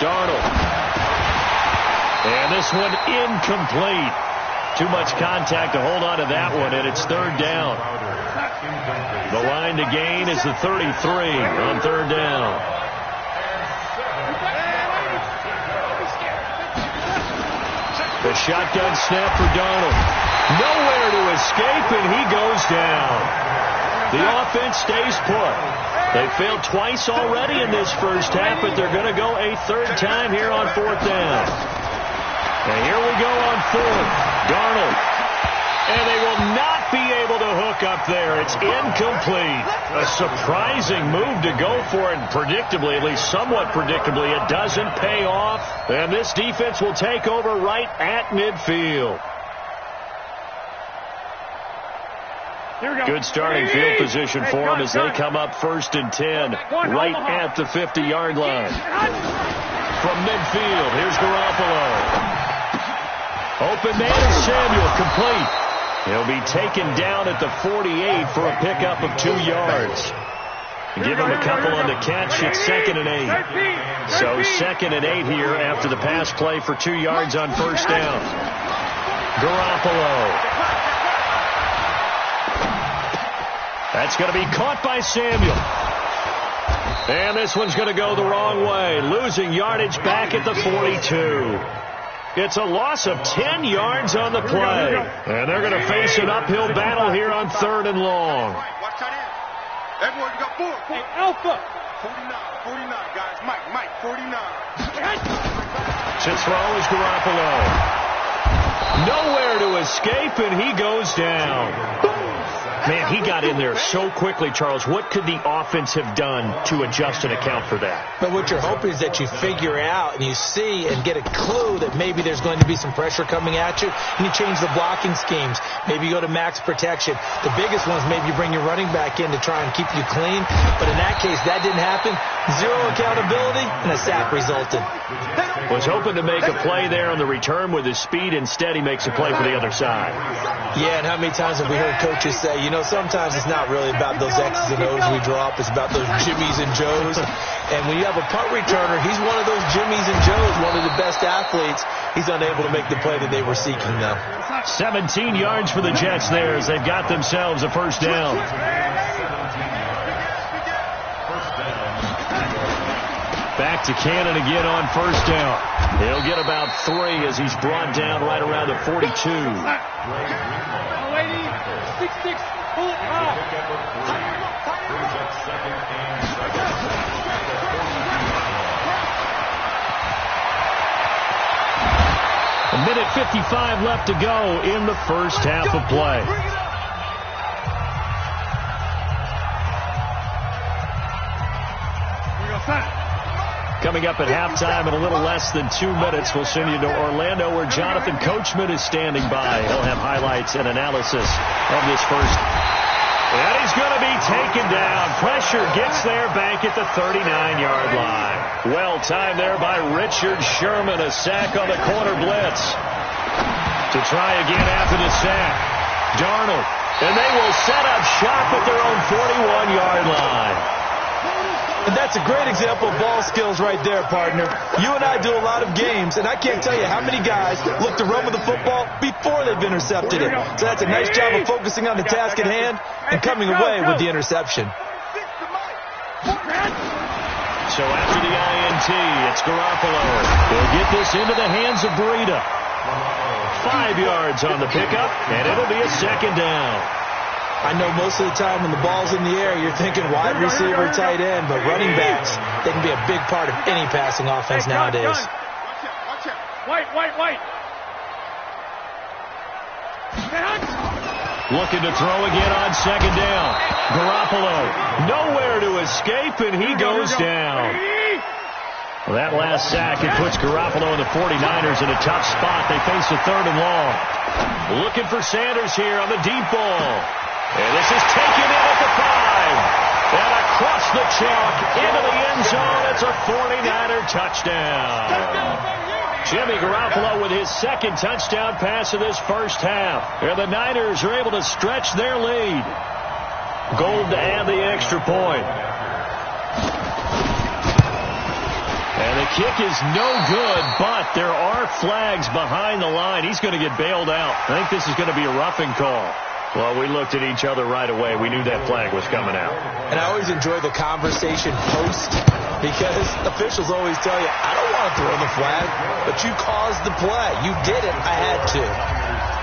Darnold. And this one incomplete. Too much contact to hold on to that one, and it's 3rd down. The line to gain is the 33 on 3rd down. The shotgun snap for Darnold. Nowhere to escape, and he goes down. The offense stays put. They failed twice already in this first half, but they're going to go a 3rd time here on 4th down. And here we go on 4th. Darnold. And they will not be able to hook up there. It's incomplete. A surprising move to go for it, and predictably, at least somewhat predictably, it doesn't pay off. And this defense will take over right at midfield. Good starting field position for them as they come up 1st and 10, right at the 50-yard line. From midfield, here's Garoppolo. Open man is Samuel, complete. He'll be taken down at the 48 for a pickup of 2 yards. Give him a couple on the catch. It's 2nd and 8. So 2nd and 8 here after the pass play for 2 yards on 1st down. Garoppolo. That's going to be caught by Samuel. And this one's going to go the wrong way. Losing yardage back at the 42. It's a loss of 10 yards on the play. And they're going to face an uphill battle here on 3rd and long. Watch tight end. Everyone, you got 4. Hey, Alpha. 49, guys. Mike, 49. To throw is Garoppolo. Nowhere to escape, and he goes down. Man, he got in there so quickly, Charles. What could the offense have done to adjust and account for that? But what you're hoping is that you figure out and you see and get a clue that maybe there's going to be some pressure coming at you, and you change the blocking schemes. Maybe you go to max protection. The biggest ones, maybe you bring your running back in to try and keep you clean. But in that case, that didn't happen. 0 accountability, and a sack resulted. Was hoping to make a play there on the return with his speed. Instead, he makes a play for the other side. Yeah, and how many times have we heard coaches say, you know, sometimes it's not really about those X's and O's we drop. It's about those Jimmies and Joes. And when you have a punt returner, he's one of those Jimmies and Joes, one of the best athletes. He's unable to make the play that they were seeking, though. 17 yards for the Jets there as they've got themselves a 1st down. Back to Cannon again on 1st down. He'll get about 3 as he's brought down right around the 42. 6-6, pull it high. A minute 55 left to go in the first half of play. Coming up at halftime in a little less than 2 minutes, we'll send you to Orlando where Jonathan Coachman is standing by. He'll have highlights and analysis of this first. And he's going to be taken down. Pressure gets there back at the 39-yard line. Well timed there by Richard Sherman. A sack on the corner blitz. To try again after the sack. Darnold. And they will set up shop at their own 41-yard line. And that's a great example of ball skills right there, partner. You and I do a lot of games, and I can't tell you how many guys look to run with the football before they've intercepted it. So that's a nice job of focusing on the task at hand and coming away with the interception. So after the INT, it's Garoppolo. He'll get this into the hands of Breida. 5 yards on the pickup, and it'll be a 2nd down. I know most of the time when the ball's in the air, you're thinking wide receiver, tight end, but running backs, they can be a big part of any passing offense nowadays. White. Looking to throw again on 2nd down. Garoppolo, nowhere to escape, and he goes down. Well, that last sack, it puts Garoppolo and the 49ers in a tough spot. They face a 3rd and long. Looking for Sanders here on the deep ball. And this is taken in at the 5. Gets the chalk into the end zone. It's a 49er touchdown. Jimmy Garoppolo with his second touchdown pass of this first half. And the Niners are able to stretch their lead. Gold to add the extra point. And the kick is no good, but there are flags behind the line. He's going to get bailed out. I think this is going to be a roughing call. Well, we looked at each other right away. We knew that flag was coming out. And I always enjoy the conversation post because officials always tell you, I don't want to throw the flag, but you caused the play. You did it. I had to.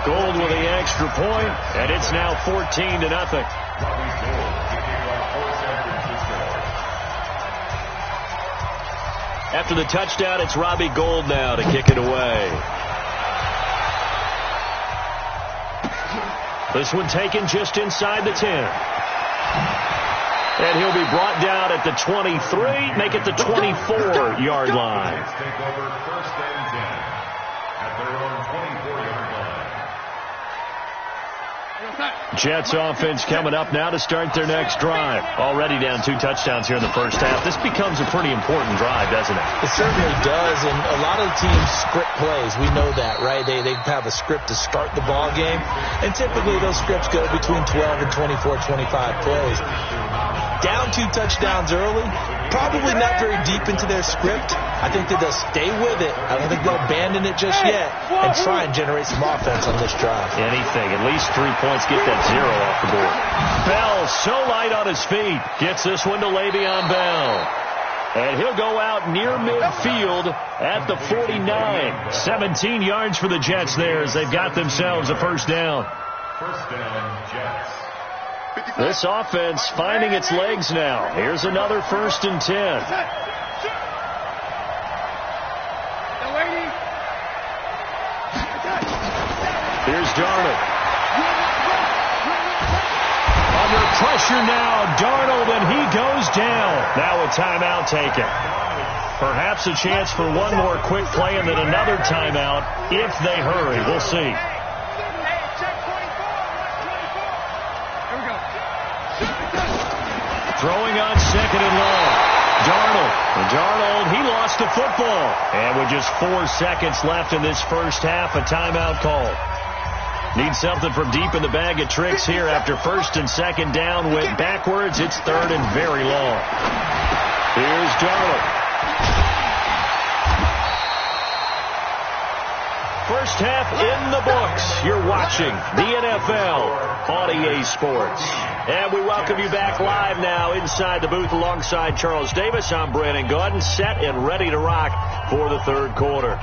Gold with the extra point, and it's now 14-0. After the touchdown, it's Robbie Gould now to kick it away. This one taken just inside the 10. And he'll be brought down at the 23, make it the 24-yard line. Take over first and 10 at their own 24-yard line. Jets offense coming up now to start their next drive. Already down 2 touchdowns here in the first half. This becomes a pretty important drive, doesn't it? It certainly does, and a lot of teams script plays. We know that, right? They have a script to start the ball game, and typically those scripts go between 12 and 24, 25 plays. Down 2 touchdowns early, probably not very deep into their script. I think that they'll stay with it. I don't think they'll abandon it just yet and try and generate some offense on this drive. Anything, at least 3 points, get that 0 off the board. Bell so light on his feet. Gets this one to Le'Veon Bell. And he'll go out near midfield at the 49. 17 yards for the Jets there as they've got themselves a first down. First down, Jets. This offense finding its legs now. Here's another 1st and 10. Here's Darnold. Under pressure now, Darnold, and he goes down. Now a timeout taken. Perhaps a chance for one more quick play and then another timeout if they hurry. We'll see. Throwing on 2nd and long. Darnold, he lost the football. And with just 4 seconds left in this first half, a timeout call. Need something from deep in the bag of tricks here after 1st and 2nd down. Went backwards. It's 3rd and very long. Here's Darnold. First half in the books. You're watching the NFL on EA Sports. And we welcome you back live now inside the booth alongside Charles Davis. I'm Brandon Gaudin, set and ready to rock for the 3rd quarter.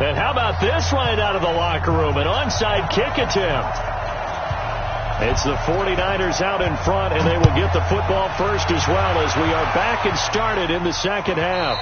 And how about this right out of the locker room? An onside kick attempt. It's the 49ers out in front, and they will get the football first as well as we are back and started in the 2nd half.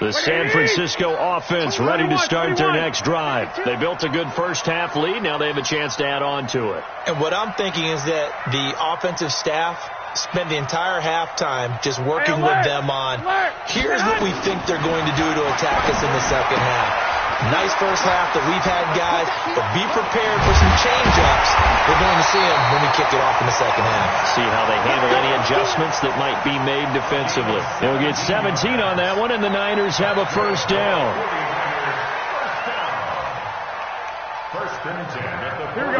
The San Francisco offense ready to start their next drive. They built a good first half lead. Now they have a chance to add on to it. And what I'm thinking is that the offensive staff spent the entire halftime just working with them on, here's what we think they're going to do to attack us in the 2nd half. Nice first half that we've had, guys, but be prepared for some change-ups. We're going to see them when we kick it off in the 2nd half. See how they handle any adjustments that might be made defensively. They'll get 17 on that one, and the Niners have a first down.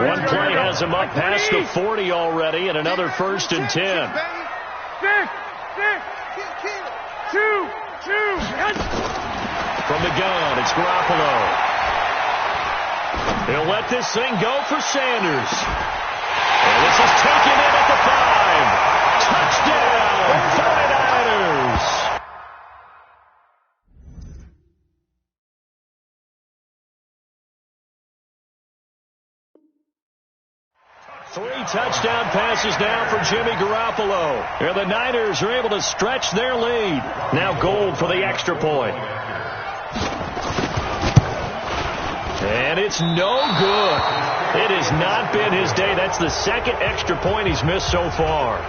One play has them up past the 40 already, and another 1st and 10. 6, 2. From the gun, it's Garoppolo. He'll let this thing go for Sanders. And this is taken in at the 5. Touchdown, 49ers. 3 touchdown passes now for Jimmy Garoppolo. And the Niners are able to stretch their lead. Now Gold for the extra point. And it's no good. It has not been his day. That's the 2nd extra point he's missed so far.